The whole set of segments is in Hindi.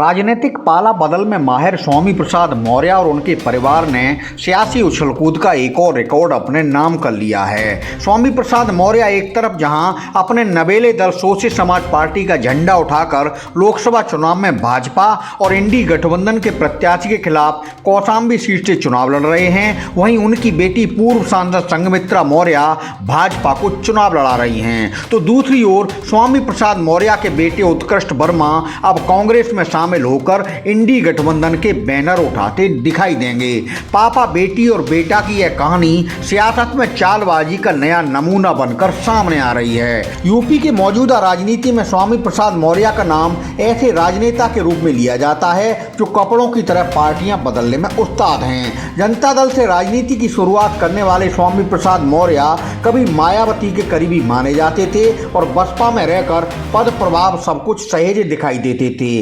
राजनीतिक पाला बदल में माहिर स्वामी प्रसाद मौर्य और उनके परिवार ने सियासी उछलकूद का एक और रिकॉर्ड अपने नाम कर लिया है। स्वामी प्रसाद मौर्य एक तरफ जहां अपने नवेले दल शोषित समाज पार्टी का झंडा उठाकर लोकसभा चुनाव में भाजपा और इंडी गठबंधन के प्रत्याशी के खिलाफ कौशाम्बी सीट से चुनाव लड़ रहे हैं, वहीं उनकी बेटी पूर्व सांसद संघमित्रा मौर्य भाजपा को चुनाव लड़ा रही हैं। तो दूसरी ओर स्वामी प्रसाद मौर्य के बेटे उत्कृष्ट वर्मा अब कांग्रेस में शामिल होकर इंडी गठबंधन के बैनर उठाते दिखाई देंगे। पापा बेटी और बेटा की यह कहानी सियासत में चालबाजी का नया नमूना बनकर सामने आ रही है। यूपी के मौजूदा राजनीति में स्वामी प्रसाद मौर्य का नाम ऐसे राजनेता के रूप में लिया जाता है जो कपड़ों की तरह पार्टियां बदलने में उस्ताद हैं। जनता दल से राजनीति की शुरुआत करने वाले स्वामी प्रसाद मौर्य कभी मायावती के करीबी माने जाते थे और बसपा में रहकर पद प्रभाव सब कुछ सहेजे दिखाई देते थे।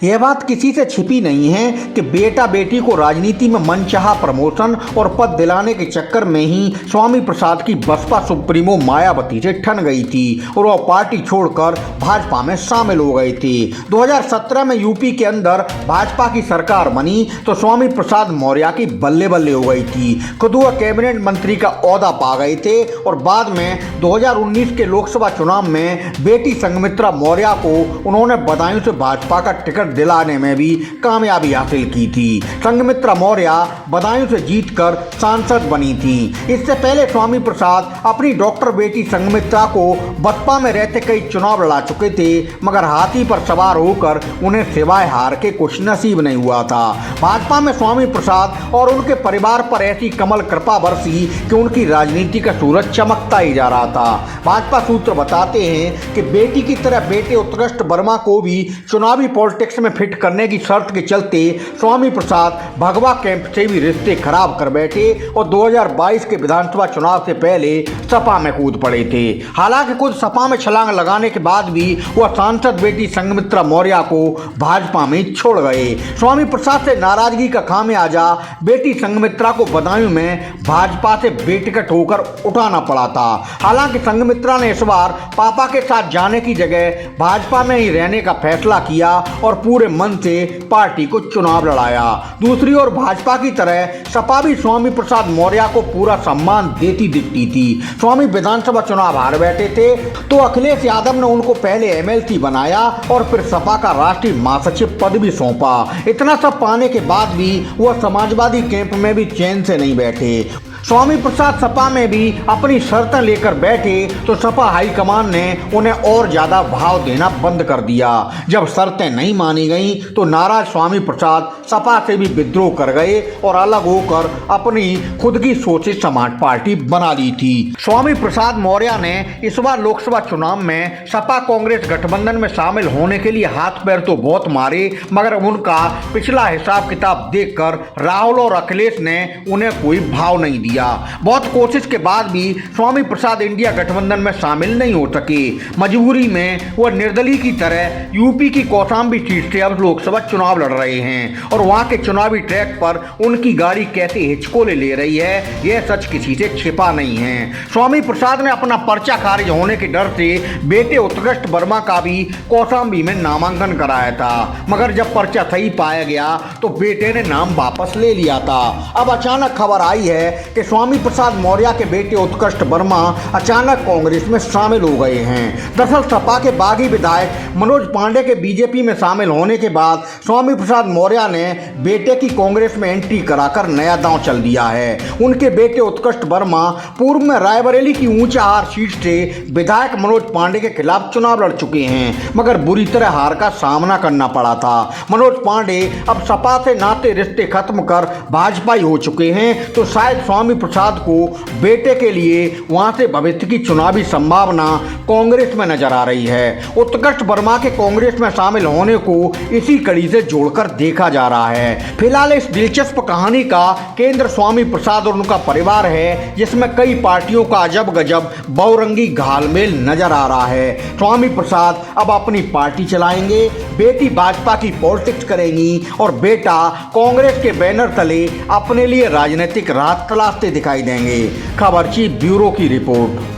यह बात किसी से छिपी नहीं है कि बेटा बेटी को राजनीति में मनचाहा प्रमोशन और पद दिलाने के चक्कर में ही स्वामी प्रसाद की बसपा सुप्रीमो मायावती से ठन गई थी और वह पार्टी छोड़कर भाजपा में शामिल हो गए थे। 2017 में यूपी के अंदर भाजपा की सरकार बनी तो स्वामी प्रसाद मौर्य की बल्ले बल्ले हो गई थी। खुद वह कैबिनेट मंत्री का ओहदा पा गए थे और बाद में 2019 के लोकसभा चुनाव में बेटी संघमित्रा मौर्य को उन्होंने बदायूं से भाजपा का टिकट दिलाने में भी कामयाबी हासिल की थी। संघमित्रा मौर्य बदायूं से जीतकर सांसद बनी थी। इससे पहले स्वामी प्रसाद अपनी डॉक्टर बेटी संघमित्रा को बसपा में रहते कई चुनाव लड़ा चुके थे, मगर हाथी पर सवार होकर उन्हें सिवाय हार के कुछ नसीब नहीं हुआ था। भाजपा में स्वामी प्रसाद और उनके परिवार पर ऐसी कमल कृपा बरसी कि उनकी राजनीति का सूरज चमकता ही जा रहा था। भाजपा सूत्र बताते हैं कि बेटी की तरह बेटे उत्कृष्ट वर्मा को भी चुनावी पॉलिटिक्स में फिट करने की शर्त के चलते स्वामी प्रसाद भगवा कैंप से भी रिश्ते खराब कर बैठे और 2022 के विधानसभा चुनाव से पहले सपा में कूद पड़े थे। हालांकि खुद सपा में छलांग लगाने के बाद भी वह सांसद बेटी संघमित्रा मौर्य को भाजपा में छोड़ गए। स्वामी प्रसाद से नाराजगी का खामियाजा बेटी संघमित्रा को बदायूं में भाजपा से बेटिकट होकर उठाना पड़ा था। हालांकि संघमित्रा ने इस बार पापा के साथ जाने की जगह भाजपा में ही रहने का फैसला किया और पूरे मन से पार्टी को चुनाव लड़ाया। दूसरी ओर भाजपा की तरह सपा भी स्वामी प्रसाद मौर्य को पूरा सम्मान देती दिखती थी। स्वामी विधानसभा चुनाव हार बैठे थे तो अखिलेश यादव ने उनको पहले एमएलसी बनाया और फिर सपा का राष्ट्रीय महासचिव पद भी सौंपा। इतना सब पाने के बाद भी वह समाजवादी कैंप में भी चैन से नहीं बैठे। स्वामी प्रसाद सपा में भी अपनी शर्तें लेकर बैठे तो सपा हाईकमान ने उन्हें और ज्यादा भाव देना बंद कर दिया। जब शर्तें नहीं मानी गईं तो नाराज स्वामी प्रसाद सपा से भी विद्रोह कर गए और अलग होकर अपनी खुद की शोषित समाज पार्टी बना ली थी। स्वामी प्रसाद मौर्य ने इस बार लोकसभा चुनाव में सपा कांग्रेस गठबंधन में शामिल होने के लिए हाथ पैर तो बहुत मारे, मगर उनका पिछला हिसाब किताब देखकर राहुल और अखिलेश ने उन्हें कोई भाव नहीं दिया। बहुत कोशिश के बाद भी स्वामी प्रसाद इंडिया गठबंधन में शामिल नहीं हो सके। मजबूरी में वह निर्दलीय की तरह यूपी की कौशाम्बी सीट से अब लोकसभा चुनाव लड़ रहे हैं और वहां के चुनावी ट्रैक पर उनकी गाड़ी कैसे हिचकोले ले रही है, यह सच किसी से छिपा नहीं है। स्वामी प्रसाद ने अपना पर्चा खारिज होने के डर से बेटे उत्कृष्ट वर्मा का भी कौशाम्बी में नामांकन कराया था, मगर जब पर्चा सही पाया गया तो बेटे ने नाम वापस ले लिया था। अब अचानक खबर आई है कि स्वामी प्रसाद मौर्य के बेटे उत्कृष्ट वर्मा अचानक कांग्रेस में शामिल हो गए हैं। दरअसल सपा के बागी विधायक मनोज पांडे के बीजेपी में शामिल होने के बाद स्वामी प्रसाद मौर्य ने बेटे की कांग्रेस में एंट्री कराकर नया दांव चल दिया है। उनके बेटे उत्कृष्ट वर्मा पूर्व में रायबरेली की ऊंचाहार सीट से विधायक मनोज पांडे के खिलाफ चुनाव लड़ चुके हैं, मगर बुरी तरह हार का सामना करना पड़ा था। मनोज पांडे अब सपा से नाते रिश्ते खत्म कर भाजपा हो चुके हैं, तो शायद स्वामी प्रसाद को बेटे के लिए वहां से भविष्य की चुनावी संभावना कांग्रेस में नजर आ रही है। उत्कृष्ट वर्मा के कांग्रेस में शामिल होने को इसी कड़ी से जोड़कर देखा जा रहा है। फिलहाल इस दिलचस्प कहानी का केंद्र स्वामी प्रसाद और उनका परिवार है, जिसमें कई पार्टियों का अजब गजब बहुरंगी घालमेल नजर आ रहा है। स्वामी प्रसाद अब अपनी पार्टी चलाएंगे, बेटी भाजपा की पॉलिटिक्स करेंगी और बेटा कांग्रेस के बैनर तले अपने लिए राजनीतिक राहत तलाशते दिखाई देंगे। खबरची ब्यूरो की रिपोर्ट।